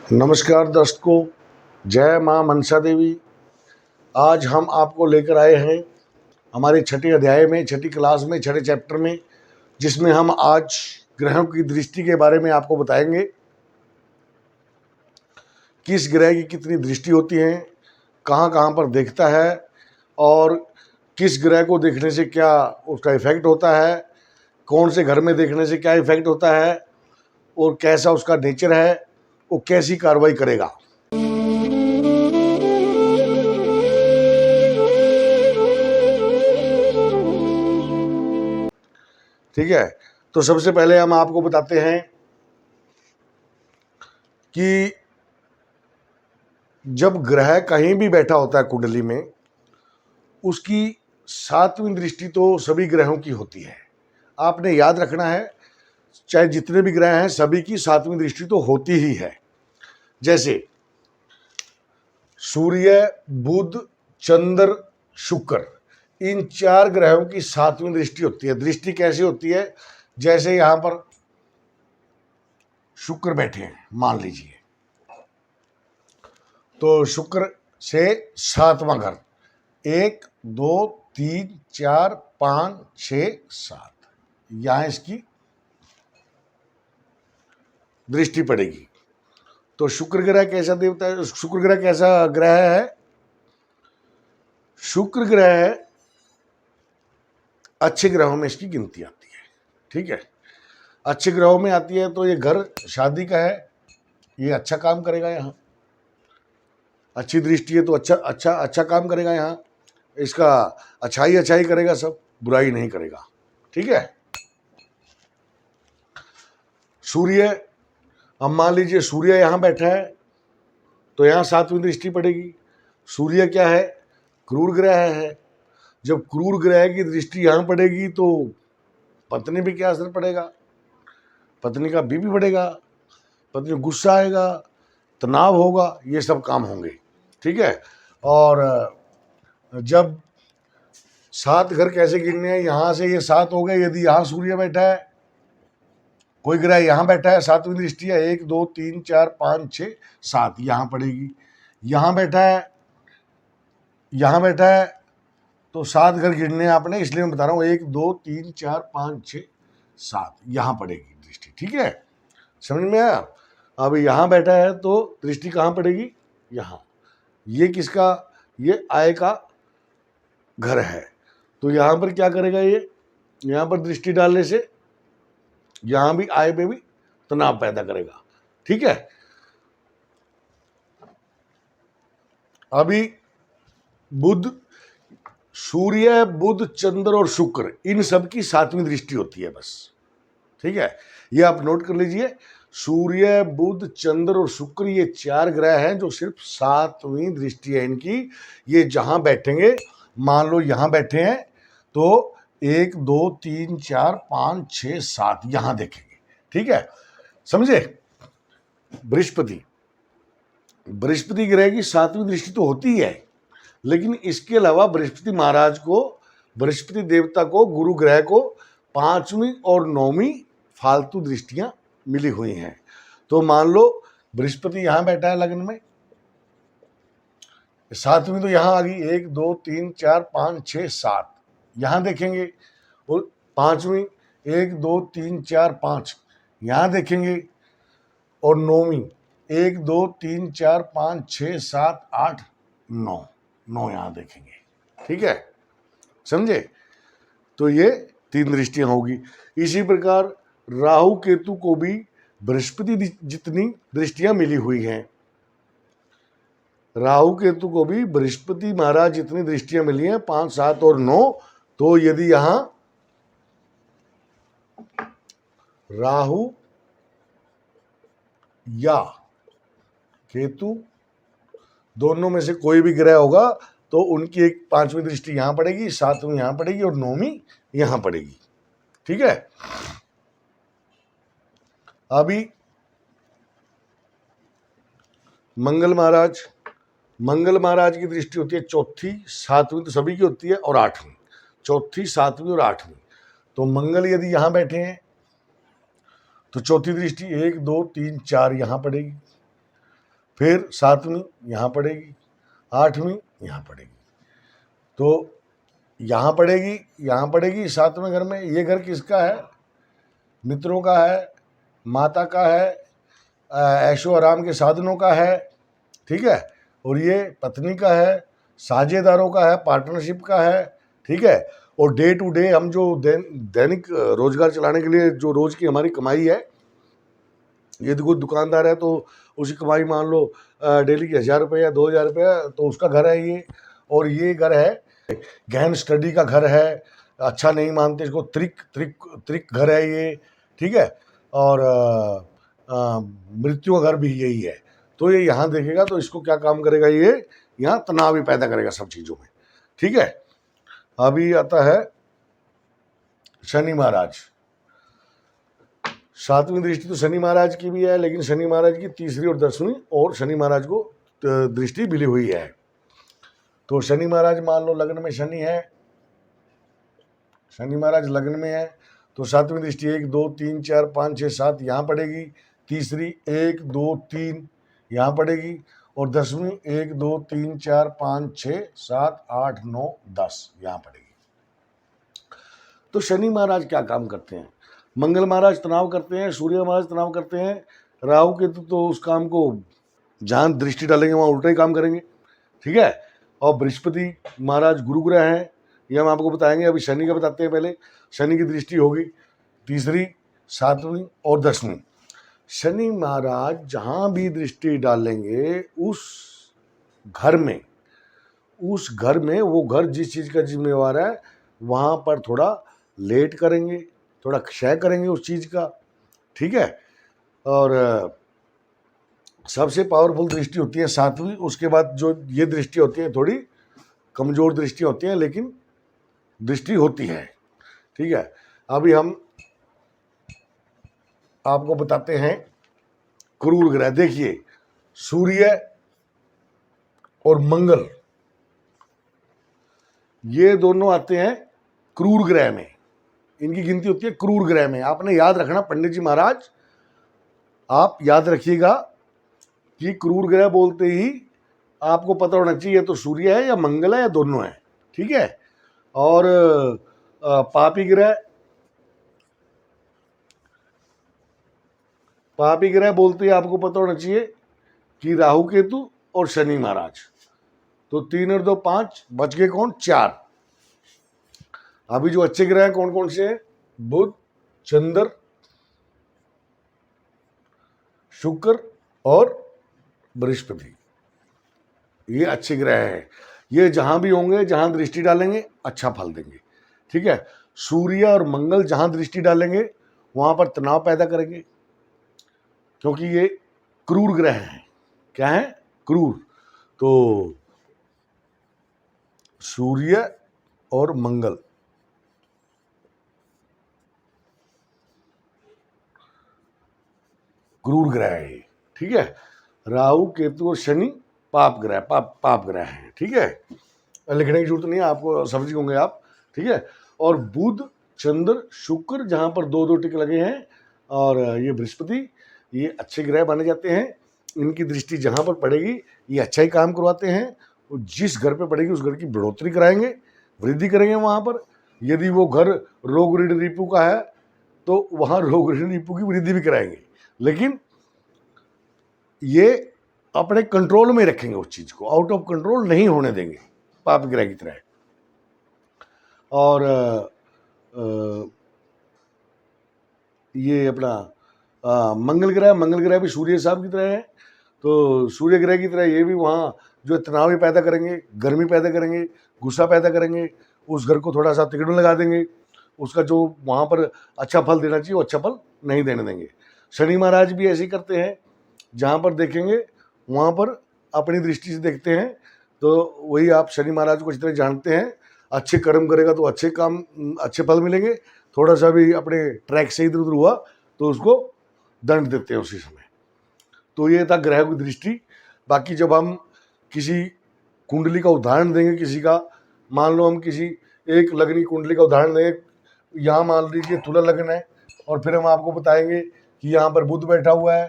नमस्कार दर्शकों, जय माँ मनसा देवी। आज हम आपको लेकर आए हैं हमारे छठे अध्याय में, छठी क्लास में, छठे चैप्टर में, जिसमें हम आज ग्रहों की दृष्टि के बारे में आपको बताएंगे। किस ग्रह की कितनी दृष्टि होती है, कहाँ कहाँ पर देखता है और किस ग्रह को देखने से क्या उसका इफेक्ट होता है, कौन से घर में देखने से क्या इफेक्ट होता है और कैसा उसका नेचर है, वो कैसी कार्रवाई करेगा। ठीक है, तो सबसे पहले हम आपको बताते हैं कि जब ग्रह कहीं भी बैठा होता है कुंडली में, उसकी सातवीं दृष्टि तो सभी ग्रहों की होती है। आपने याद रखना है, चाहे जितने भी ग्रह हैं सभी की सातवीं दृष्टि तो होती ही है। जैसे सूर्य, बुध, चंद्र, शुक्र, इन चार ग्रहों की सातवीं दृष्टि होती है। दृष्टि कैसे होती है? जैसे यहां पर शुक्र बैठे हैं, मान लीजिए, तो शुक्र से सातवां घर, 1 2 3 4 5 6 7, यहां इसकी दृष्टि पड़ेगी। तो शुक्र ग्रह कैसा देवता है? शुक्र ग्रह कैसा ग्रह है? शुक्र ग्रह अच्छे ग्रहों में इसकी गिनती आती है। ठीक है, अच्छे ग्रहों में आती है। तो ये घर शादी का है, ये अच्छा काम करेगा, यहाँ अच्छी दृष्टि है तो अच्छा अच्छा अच्छा काम करेगा, यहाँ इसका अच्छाई करेगा, सब बुराई नहीं करेगा। ठीक है। सूर्य, अब मान लीजिए सूर्य यहाँ बैठा है तो यहाँ सातवीं दृष्टि पड़ेगी। सूर्य क्या है? क्रूर ग्रह है। जब क्रूर ग्रह की दृष्टि यहाँ पड़ेगी तो पत्नी पे क्या असर पड़ेगा? पत्नी का बीपी बढ़ेगा, पत्नी को गुस्सा आएगा, तनाव होगा, ये सब काम होंगे। ठीक है। और जब 7 घर कैसे गिनने हैं, यहाँ से ये 7 हो गए। यदि यहाँ सूर्य बैठा है, कोई ग्रह यहाँ बैठा है, सातवीं दृष्टि है, 1 2 3 4 5 6 7 यहाँ पड़ेगी। यहाँ बैठा है, यहाँ बैठा है, तो 7 घर गिनने हैं आपने, इसलिए मैं बता रहा हूँ 1 2 3 4 5 6 7 यहाँ पड़ेगी दृष्टि। ठीक है, समझ में आया? अब यहाँ बैठा है तो दृष्टि कहाँ पड़ेगी? यहाँ। ये किसका? ये आय का घर है, तो यहाँ पर क्या करेगा? ये यहाँ पर दृष्टि डालने से यहाँ भी आय पे भी तनाव पैदा करेगा। ठीक है। अभी बुध, सूर्य, बुध, चंद्र और शुक्र, इन सब की सातवीं दृष्टि होती है बस। ठीक है, ये आप नोट कर लीजिए। सूर्य, बुध, चंद्र और शुक्र, ये 4 ग्रह हैं जो सिर्फ सातवीं दृष्टि है इनकी। ये जहां बैठेंगे, मान लो यहां बैठे हैं, तो 1 2 3 4 5 6 7 यहां देखेंगे। ठीक है, समझे? बृहस्पति, बृहस्पति ग्रह की सातवीं दृष्टि तो होती है, लेकिन इसके अलावा बृहस्पति महाराज को, बृहस्पति देवता को, गुरु ग्रह को 5वीं और 9वीं फालतू दृष्टियां मिली हुई हैं। तो मान लो बृहस्पति यहां बैठा है लग्न में, 7वीं तो यहां आ गई, 1 2 3 4 5 6 7 यहां देखेंगे, और 5वीं 1 2 3 4 5 यहां देखेंगे, और 9वीं 1 2 3 4 5 6 7 8 9 यहां देखेंगे। ठीक है, समझे? तो ये 3 दृष्टियां होगी। इसी प्रकार राहु केतु को भी बृहस्पति जितनी दृष्टियां मिली हुई हैं, राहु केतु को भी बृहस्पति महाराज जितनी दृष्टियां मिली हैं, 5 7 और 9, तो यदि यहां राहु या केतु दोनों में से कोई भी ग्रह होगा तो उनकी एक 5वीं दृष्टि यहां पड़ेगी, 7वीं यहां पड़ेगी और 9वीं यहां पड़ेगी। ठीक है। अभी मंगल महाराज, मंगल महाराज की दृष्टि होती है चौथी, 7वीं तो सभी की होती है, और 8वीं, चौथी 7वीं और 8वीं। तो मंगल यदि यहां बैठे हैं तो चौथी दृष्टि 1 2 3 4 यहां पड़ेगी, फिर 7वीं यहाँ पड़ेगी, 8वीं यहाँ पड़ेगी। तो यहाँ पड़ेगी, यहाँ पड़ेगी 7वें घर में। ये घर किसका है? मित्रों का है, माता का है, ऐशो आराम के साधनों का है, ठीक है। और ये पत्नी का है, साझेदारों का है, पार्टनरशिप का है, ठीक है। और डे टू डे हम जो दैनिक रोजगार चलाने के लिए जो रोज की हमारी कमाई है, यदि कोई दुकानदार है तो उसकी कमाई मान लो डेली की 1000 रुपये या 2000 रुपये, तो उसका घर है ये। और ये घर है गहन स्टडी का घर है, अच्छा नहीं मानते इसको, त्रिक घर है ये, ठीक है। और मृत्यु का घर भी यही है। तो ये यहाँ देखेगा तो इसको क्या काम करेगा, ये यहाँ तनाव भी पैदा करेगा सब चीज़ों में, ठीक है। अभी आता है शनि महाराज। 7वीं दृष्टि तो शनि महाराज की भी है, लेकिन शनि महाराज की 3री और 10वीं और शनि महाराज को दृष्टि मिली हुई है। तो शनि महाराज मान लो लग्न में शनि है, शनि महाराज लग्न में है, तो 7वीं दृष्टि 1 2 3 4 5 6 7 यहाँ पड़ेगी, 3री 1 2 3 यहाँ पड़ेगी, और 10वीं 1 2 3 4 5 6 7 8 9 10 यहाँ पड़ेगी। तो शनि महाराज क्या काम करते हैं? मंगल महाराज तनाव करते हैं, सूर्य महाराज तनाव करते हैं, राहु केतु तो उस काम को जहाँ दृष्टि डालेंगे वहाँ उल्टा ही काम करेंगे, ठीक है। और बृहस्पति महाराज गुरु ग्रह हैं, ये हम आपको बताएंगे। अभी शनि का बताते हैं पहले। शनि की दृष्टि होगी 3री 7वीं और 10वीं। शनि महाराज जहाँ भी दृष्टि डालेंगे उस घर में वो घर जिस चीज़ का जिम्मेवार है वहाँ पर थोड़ा लेट करेंगे, थोड़ा क्षय करेंगे उस चीज़ का, ठीक है। और सबसे पावरफुल दृष्टि होती है 7वीं। उसके बाद जो ये दृष्टि होती है थोड़ी कमज़ोर दृष्टि होती है, लेकिन दृष्टि होती है, ठीक है। अभी हम आपको बताते हैं क्रूर ग्रह। देखिए, सूर्य और मंगल ये दोनों आते हैं क्रूर ग्रह में, इनकी गिनती होती है क्रूर ग्रह में। आपने याद रखना पंडित जी महाराज, आप याद रखिएगा कि क्रूर ग्रह बोलते ही आपको पता होना चाहिए तो सूर्य है या मंगल है या दोनों है, ठीक है। और पापी ग्रह बोलते ही आपको पता होना चाहिए कि राहु केतु और शनि महाराज। तो 3 और 2 5, बच गए कौन? 4। अभी जो अच्छे ग्रह हैं कौन कौन से हैं? बुध, चंद्र, शुक्र और बृहस्पति, ये अच्छे ग्रह हैं। ये जहां भी होंगे, जहां दृष्टि डालेंगे अच्छा फल देंगे, ठीक है। सूर्य और मंगल जहां दृष्टि डालेंगे वहां पर तनाव पैदा करेंगे, क्योंकि ये क्रूर ग्रह हैं। क्या है? क्रूर। तो सूर्य और मंगल क्रूर ग्रह है, ठीक है। राहु केतु और शनि पाप ग्रह हैं, ठीक है। लिखने की जरूरत नहीं है, आपको समझ होंगे आप, ठीक है। और बुध, चंद्र, शुक्र जहां पर 2-2 टिक लगे हैं, और ये बृहस्पति, ये अच्छे ग्रह माने जाते हैं। इनकी दृष्टि जहां पर पड़ेगी ये अच्छा ही काम करवाते हैं। जिस घर पे पड़ेगी उस घर की बढ़ोतरी कराएंगे, वृद्धि करेंगे वहां पर। यदि वो घर रोग ऋण रिपू का है तो वहां रोग ऋण रिपू की वृद्धि भी कराएंगे, लेकिन ये अपने कंट्रोल में रखेंगे, उस चीज को आउट ऑफ कंट्रोल नहीं होने देंगे, पाप ग्रह की तरह। और ये अपना मंगल ग्रह भी सूर्य साहब की तरह है। तो सूर्य ग्रह की तरह ये भी वहाँ जो तनाव ही पैदा करेंगे, गर्मी पैदा करेंगे, गुस्सा पैदा करेंगे, उस घर को थोड़ा सा तिकड़ लगा देंगे, उसका जो वहाँ पर अच्छा फल देना चाहिए वो अच्छा फल नहीं देने देंगे। शनि महाराज भी ऐसे ही करते हैं, जहाँ पर देखेंगे वहाँ पर अपनी दृष्टि से देखते हैं। तो वही आप शनि महाराज को इस तरह जानते हैं, अच्छे कर्म करेगा तो अच्छे फल मिलेंगे, थोड़ा सा भी अपने ट्रैक से इधर उधर हुआ तो उसको दंड देते हैं उसी समय। तो ये था ग्रह की दृष्टि। बाकी जब हम किसी कुंडली का उदाहरण देंगे, किसी का मान लो हम किसी एक लग्नी कुंडली का उदाहरण देंगे, यहाँ मान लीजिए तुला लग्न है, और फिर हम आपको बताएंगे कि यहाँ पर बुध बैठा हुआ है,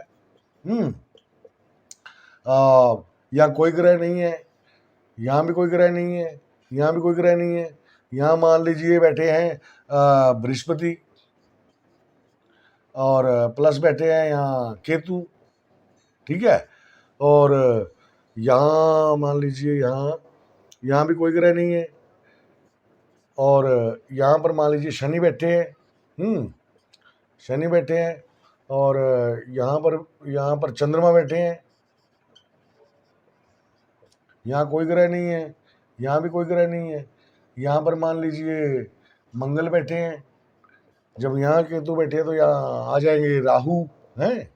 यहाँ कोई ग्रह नहीं है, यहाँ भी कोई ग्रह नहीं है, यहाँ भी कोई ग्रह नहीं है। यहाँ मान लीजिए बैठे हैं बृहस्पति और प्लस बैठे हैं यहाँ केतु, ठीक है। और यहाँ मान लीजिए यहाँ भी कोई ग्रह नहीं है। और यहाँ पर मान लीजिए शनि बैठे हैं, शनि बैठे हैं। और यहाँ पर चंद्रमा बैठे हैं। यहाँ कोई ग्रह नहीं है, यहाँ भी कोई ग्रह नहीं है। यहाँ पर मान लीजिए मंगल बैठे हैं। जब यहाँ केतु बैठे तो यहाँ आ जाएंगे राहु हैं,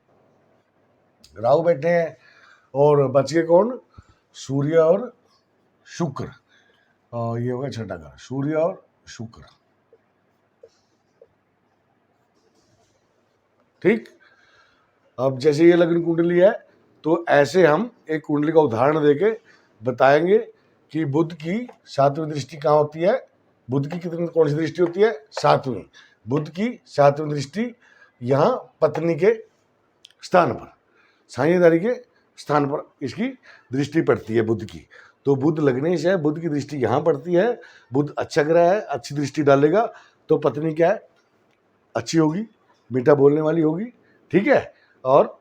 राहु बैठे हैं। और बच गए कौन? सूर्य और शुक्र। ये होगा छठा घर, सूर्य और शुक्र, ठीक। अब जैसे ये लग्न कुंडली है तो ऐसे हम एक कुंडली का उदाहरण देके बताएंगे कि बुध की 7वीं दृष्टि कहाँ होती है। बुध की कौन सी दृष्टि होती है? 7वीं। बुध की 7वीं दृष्टि यहाँ पत्नी के स्थान पर, साझेदारी के स्थान पर इसकी दृष्टि पड़ती है बुध की। तो बुध लगने से बुध की दृष्टि यहाँ पड़ती है। बुध अच्छा ग्रह है, अच्छी दृष्टि डालेगा तो पत्नी क्या है? अच्छी होगी, मीठा बोलने वाली होगी, ठीक है। और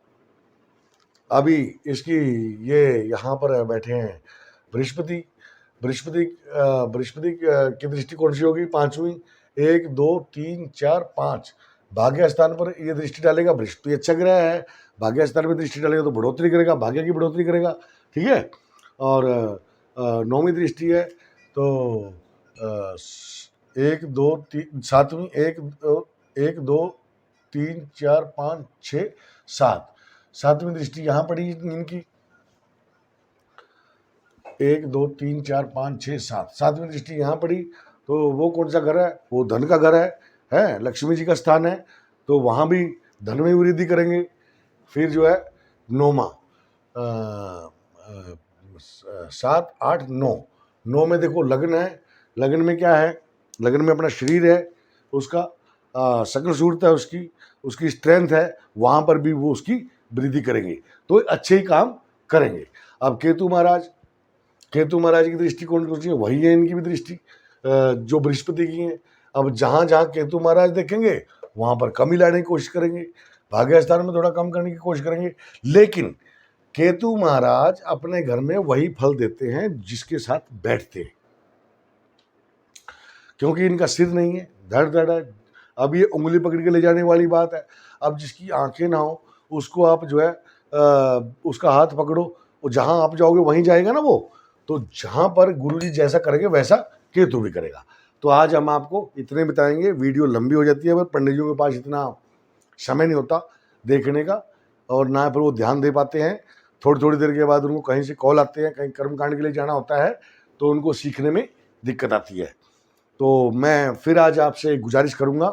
अभी इसकी ये यहाँ पर बैठे हैं बृहस्पति। बृहस्पति की दृष्टि कौन सी होगी? 5वीं। 1 2 3 4 5 भाग्य स्थान पर ये दृष्टि डालेगा। बृहस्पति अच्छा ग्रह है, भाग्य स्थान में दृष्टि डालेगा तो बढ़ोतरी करेगा, भाग्य की बढ़ोतरी करेगा, ठीक है। और 9वीं दृष्टि है तो 1 2 3 7वीं 1 2 3 4 5 6 7 7वीं दृष्टि यहाँ पड़ी इनकी। 1 2 3 4 5 6 7 7वीं दृष्टि यहाँ पड़ी। तो वो कौन सा घर है? वो धन का घर है, लक्ष्मी जी का स्थान है। तो वहाँ भी धन में वृद्धि करेंगे। फिर जो है 9वां 7 8 9 9 में देखो लग्न है। लग्न में क्या है? लग्न में अपना शरीर है, उसका सकल सूरत है, उसकी स्ट्रेंथ है। वहाँ पर भी वो उसकी वृद्धि करेंगे तो अच्छे ही काम करेंगे। अब केतु महाराज की दृष्टि कौन सी है? वही है इनकी भी दृष्टि जो बृहस्पति की है। अब जहाँ जहाँ केतु महाराज देखेंगे वहाँ पर कमी लाने की कोशिश करेंगे, भाग्य स्थान में थोड़ा कम करने की कोशिश करेंगे। लेकिन केतु महाराज अपने घर में वही फल देते हैं जिसके साथ बैठते हैं, क्योंकि इनका सिर नहीं है, धड़ है। अब ये उंगली पकड़ के ले जाने वाली बात है। अब जिसकी आंखें ना हो उसको आप जो है उसका हाथ पकड़ो, वो जहाँ आप जाओगे वहीं जाएगा ना वो। तो जहाँ पर गुरुजी जैसा करेंगे वैसा केतु भी करेगा। तो आज हम आपको इतने बताएंगे, वीडियो लंबी हो जाती है पर पंडित जी के पास इतना समय नहीं होता देखने का, और ना फिर वो ध्यान दे पाते हैं। थोड़ी देर के बाद उनको कहीं से कॉल आते हैं, कहीं कर्मकांड के लिए जाना होता है तो उनको सीखने में दिक्कत आती है। तो मैं फिर आज आपसे गुजारिश करूँगा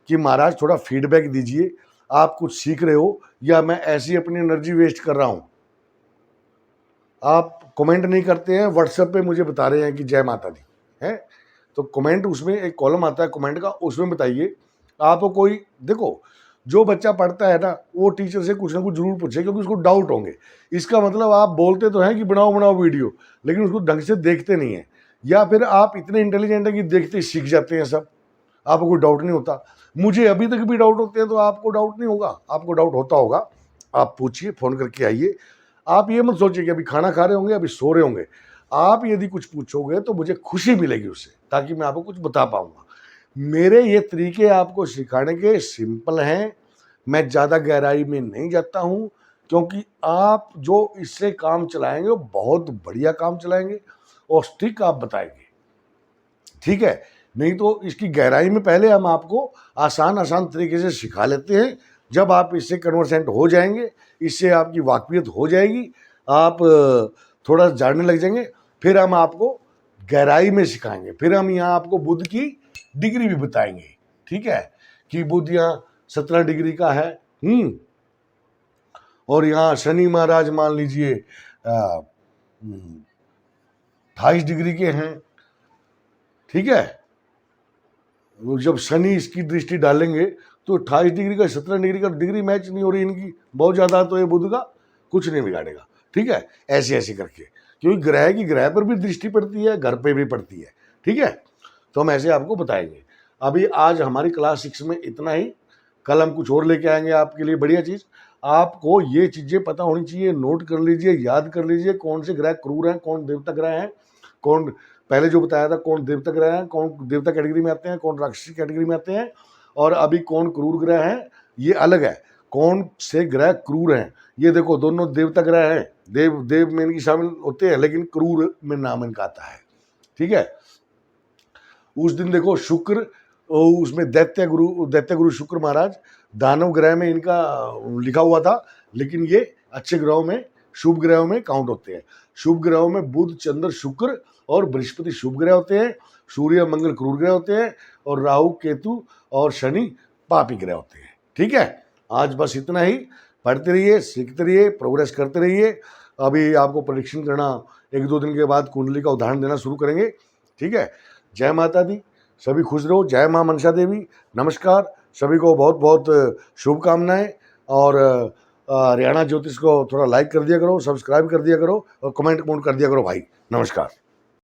कि महाराज थोड़ा फीडबैक दीजिए, आप कुछ सीख रहे हो या मैं ऐसी अपनी एनर्जी वेस्ट कर रहा हूँ। आप कमेंट नहीं करते हैं, व्हाट्सएप पे मुझे बता रहे हैं कि जय माता दी है। तो कमेंट, उसमें एक कॉलम आता है कमेंट का, उसमें बताइए आपको कोई। देखो जो बच्चा पढ़ता है ना वो टीचर से कुछ ना कुछ जरूर पूछे, क्योंकि उसको डाउट होंगे। इसका मतलब आप बोलते तो हैं कि बनाओ वीडियो, लेकिन उसको ढंग से देखते नहीं है, या फिर आप इतने इंटेलिजेंट हैं कि देखते ही सीख जाते हैं सब, आपको कोई डाउट नहीं होता। मुझे अभी तक भी डाउट होते हैं, तो आपको डाउट नहीं होगा? आपको डाउट होता होगा, आप पूछिए, फ़ोन करके आइए। आप ये मत सोचिए कि अभी खाना खा रहे होंगे, अभी सो रहे होंगे। आप यदि कुछ पूछोगे तो मुझे खुशी मिलेगी उससे, ताकि मैं आपको कुछ बता पाऊंगा। मेरे ये तरीके आपको सिखाने के सिंपल हैं, मैं ज़्यादा गहराई में नहीं जाता हूँ, क्योंकि आप जो इससे काम चलाएंगे वो बहुत बढ़िया काम चलाएंगे और स्टिक आप बताएंगे, ठीक है। नहीं तो इसकी गहराई में पहले हम आपको आसान तरीके से सिखा लेते हैं। जब आप इससे कन्वर्सेंट हो जाएंगे, इससे आपकी वाकफियत हो जाएगी, आप थोड़ा जानने लग जाएंगे, फिर हम आपको गहराई में सिखाएंगे। फिर हम यहाँ आपको बुध की डिग्री भी बताएंगे, ठीक है, कि बुध यहाँ 17 डिग्री का है, और यहाँ शनि महाराज मान लीजिए 28 डिग्री के हैं, ठीक है। जब शनि इसकी दृष्टि डालेंगे तो 28 डिग्री का 17 डिग्री का डिग्री मैच नहीं हो रही इनकी, बहुत ज़्यादा तो ये बुध का कुछ नहीं बिगाड़ेगा, ठीक है, ऐसे ऐसे करके, क्योंकि ग्रह की ग्रह पर भी दृष्टि पड़ती है, घर पे भी पड़ती है, ठीक है। तो हम ऐसे आपको बताएंगे। अभी आज हमारी क्लास 6 में इतना ही, कल हम कुछ और लेके आएंगे आपके लिए बढ़िया चीज़। आपको ये चीज़ें पता होनी चाहिए, नोट कर लीजिए, याद कर लीजिए कौन से ग्रह क्रूर हैं, कौन देवता ग्रह हैं, कौन पहले जो बताया था कौन देवता ग्रह हैं, कौन देवता कैटेगरी में आते हैं, कौन राक्षसी कैटेगरी में आते हैं, और अभी कौन क्रूर ग्रह हैं, ये अलग है। कौन से ग्रह क्रूर हैं, ये देखो दोनों देवता ग्रह हैं, देव में इनकी शामिल होते हैं, लेकिन क्रूर में नाम इनका आता है, ठीक है। उस दिन देखो शुक्र, उसमें दैत्य गुरु शुक्र महाराज, दानव ग्रह में इनका लिखा हुआ था, लेकिन ये अच्छे ग्रहों में, शुभ ग्रहों में काउंट होते हैं। शुभ ग्रहों में बुध, चंद्र, शुक्र और बृहस्पति शुभ ग्रह होते हैं, सूर्य मंगल क्रूर ग्रह होते हैं, और राहु, केतु और शनि पापी ग्रह होते हैं, ठीक है। आज बस इतना ही, पढ़ते रहिए, सीखते रहिए, प्रोग्रेस करते रहिए। अभी आपको परीक्षण करना 1-2 दिन के बाद कुंडली का उदाहरण देना शुरू करेंगे, ठीक है। जय माता दी, सभी खुश रहो। जय मां मनसा देवी, नमस्कार, सभी को बहुत बहुत शुभकामनाएं। और हरियाणा ज्योतिष को थोड़ा लाइक कर दिया करो, सब्सक्राइब कर दिया करो और कमेंट कर दिया करो भाई। नमस्कार।